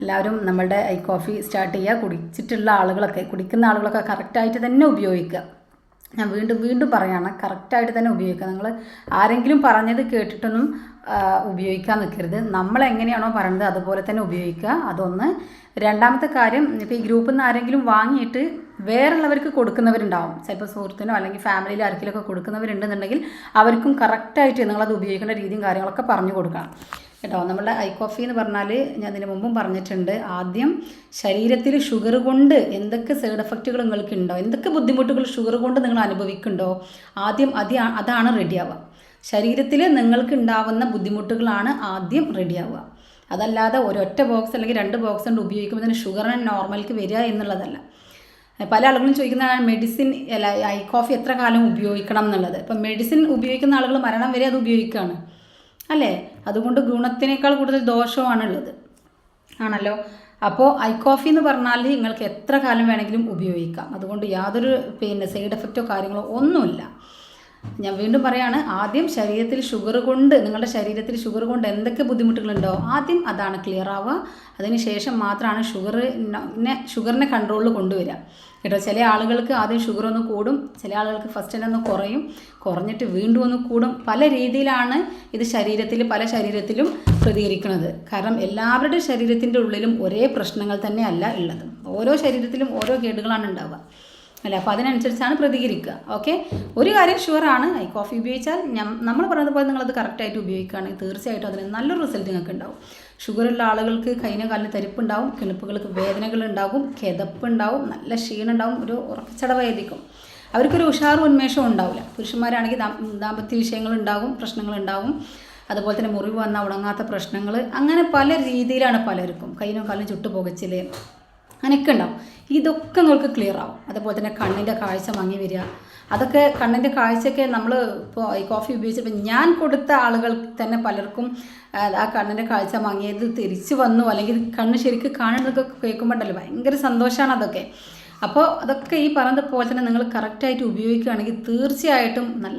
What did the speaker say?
എല്ലാവരും നമ്മളുടെ I coffee start ചെയ്യുക. കുടിക്കുന്ന ആളുകളൊക്കെ കറക്റ്റായിട്ട് തന്നെ ഉപയോഗിക്കുക. ഞാൻ വീണ്ടും വീണ്ടും പറയുകയാണ്, കറക്റ്റായിട്ട് തന്നെ ഉപയോഗിക്കുക. നിങ്ങൾ ആരെങ്കിലും പറഞ്ഞത് കേട്ടിട്ടൊന്നും ഉപയോഗിക്കാൻ നിൽക്കരുത്. നമ്മളെങ്ങനെയാണോ പറയുന്നത് അതുപോലെ തന്നെ ഉപയോഗിക്കുക. അതൊന്ന്. രണ്ടാമത്തെ കാര്യം, ഇപ്പോൾ ഈ ഗ്രൂപ്പിൽ നിന്ന് ആരെങ്കിലും വാങ്ങിയിട്ട് വേറുള്ളവർക്ക് കൊടുക്കുന്നവരുണ്ടാവും. ചിലപ്പോൾ സുഹൃത്തിനോ അല്ലെങ്കിൽ ഫാമിലിയിൽ ആർക്കെങ്കിലുമൊക്കെ കൊടുക്കുന്നവരുണ്ടെന്നുണ്ടെങ്കിൽ അവർക്കും കറക്റ്റായിട്ട് നിങ്ങളത് ഉപയോഗിക്കേണ്ട രീതിയും കാര്യങ്ങളൊക്കെ പറഞ്ഞു കൊടുക്കണം കേട്ടോ. നമ്മുടെ ഐ കോഫി എന്ന് പറഞ്ഞാൽ ഞാൻ ഇതിന് മുമ്പും പറഞ്ഞിട്ടുണ്ട്, ആദ്യം ശരീരത്തിൽ ഷുഗർ കൊണ്ട് എന്തൊക്കെ സൈഡ് എഫക്റ്റുകൾ നിങ്ങൾക്കുണ്ടോ, എന്തൊക്കെ ബുദ്ധിമുട്ടുകൾ ഷുഗർ കൊണ്ട് നിങ്ങൾ അനുഭവിക്കുന്നുണ്ടോ, ആദ്യം അതാണ് റെഡിയാവുക. ശരീരത്തിൽ നിങ്ങൾക്ക് ഉണ്ടാവുന്ന ബുദ്ധിമുട്ടുകളാണ് ആദ്യം റെഡിയാവുക. അതല്ലാതെ ഒരൊറ്റ ബോക്സ് അല്ലെങ്കിൽ 2 ബോക്സ് കൊണ്ട് ഉപയോഗിക്കുമ്പോൾ തന്നെ ഷുഗറിന് നോർമലിക്ക് വരിക എന്നുള്ളതല്ല. പല ആളുകളും ചോദിക്കുന്നതാണ് മെഡിസിൻ അല്ല ഐ കോഫി എത്ര കാലം ഉപയോഗിക്കണം എന്നുള്ളത്. ഇപ്പം മെഡിസിൻ ഉപയോഗിക്കുന്ന ആളുകൾ മരണം വരെ അത് ഉപയോഗിക്കുകയാണ് അല്ലേ. അതുകൊണ്ട് ഗുണത്തിനേക്കാൾ കൂടുതൽ ദോഷമാണുള്ളത് ആണല്ലോ. അപ്പോൾ ഐ കോഫി എന്ന് പറഞ്ഞാൽ നിങ്ങൾക്ക് എത്ര കാലം വേണമെങ്കിലും ഉപയോഗിക്കാം. അതുകൊണ്ട് യാതൊരു സൈഡ് എഫക്റ്റോ കാര്യങ്ങളോ ഒന്നുമില്ല. ഞാൻ വീണ്ടും പറയാണ്, ആദ്യം ശരീരത്തിൽ നിങ്ങളുടെ ശരീരത്തിൽ ഷുഗർ കൊണ്ട് എന്തൊക്കെ ബുദ്ധിമുട്ടുകളുണ്ടോ ആദ്യം അതാണ് ക്ലിയർ ആവുക. അതിന് ശേഷം മാത്രമാണ് ഷുഗറിനെ കൺട്രോളിൽ കൊണ്ടുവരിക കേട്ടോ. ചില ആളുകൾക്ക് ആദ്യം ഷുഗർ ഒന്ന് കൂടും, ചില ആളുകൾക്ക് ഫസ്റ്റ് തന്നെ ഒന്ന് കുറഞ്ഞിട്ട് വീണ്ടും ഒന്ന് കൂടും. പല രീതിയിലാണ് ഇത് പല ശരീരത്തിലും പ്രതികരിക്കുന്നത്. കാരണം എല്ലാവരുടെ ശരീരത്തിൻ്റെ ഉള്ളിലും ഒരേ പ്രശ്നങ്ങൾ തന്നെ അല്ല ഉള്ളത്. ഓരോ ശരീരത്തിലും ഓരോ കേടുകളാണ് ഉണ്ടാവുക അല്ലേ. അപ്പോൾ അതിനനുസരിച്ചാണ് പ്രതികരിക്കുക. ഓക്കെ, ഒരു കാര്യം ഷുവറാണ്, ഐ കോഫി ഉപയോഗിച്ചാൽ നമ്മൾ പറയുന്നത് പോലെ നിങ്ങളത് കറക്റ്റായിട്ട് ഉപയോഗിക്കുകയാണെങ്കിൽ തീർച്ചയായിട്ടും അതിന് നല്ലൊരു റിസൾട്ട് നിങ്ങൾക്ക് ഉണ്ടാവും. ഷുഗറുള്ള ആളുകൾക്ക് കൈയിന് കാലിന് തരിപ്പുണ്ടാവും, കിണുപ്പുകൾക്ക് വേദനകളുണ്ടാകും, കിതപ്പുണ്ടാവും, നല്ല ക്ഷീണമുണ്ടാവും, ഒരു ഉറക്കച്ചടവായിരിക്കും. അവർക്കൊരു ഉഷാറും ഉന്മേഷവും ഉണ്ടാവില്ല. പുരുഷന്മാരാണെങ്കിൽ ദാമ്പത്യ വിഷയങ്ങളുണ്ടാകും, പ്രശ്നങ്ങളുണ്ടാവും. അതുപോലെ തന്നെ മുറിവ് വന്നാൽ ഉണങ്ങാത്ത പ്രശ്നങ്ങൾ, അങ്ങനെ പല രീതിയിലാണ് പലർക്കും. കൈയിനും കാലിനും ചുട്ടുപുകച്ചിൽ അങ്ങനെയൊക്കെ ഉണ്ടാവും. ഇതൊക്കെ നിങ്ങൾക്ക് ക്ലിയർ ആവും. അതുപോലെ തന്നെ കണ്ണിൻ്റെ കാഴ്ച മങ്ങി വരിക, അതൊക്കെ കണ്ണിൻ്റെ കാഴ്ചയൊക്കെ നമ്മൾ ഇപ്പോൾ ഈ കോഫി ഉപയോഗിച്ചപ്പോൾ ഞാൻ കൊടുത്ത ആളുകൾ തന്നെ പലർക്കും ആ കണ്ണിൻ്റെ കാഴ്ച മങ്ങിയത് തിരിച്ചു വന്നു, അല്ലെങ്കിൽ കണ്ണ് ശരിക്കും കാണുന്നതൊക്കെ കേൾക്കുമ്പോണ്ടല്ലോ ഭയങ്കര സന്തോഷമാണ് അതൊക്കെ. അപ്പോൾ അതൊക്കെ ഈ പറഞ്ഞതുപോലെ തന്നെ നിങ്ങൾ കറക്റ്റായിട്ട് ഉപയോഗിക്കുകയാണെങ്കിൽ തീർച്ചയായിട്ടും നല്ല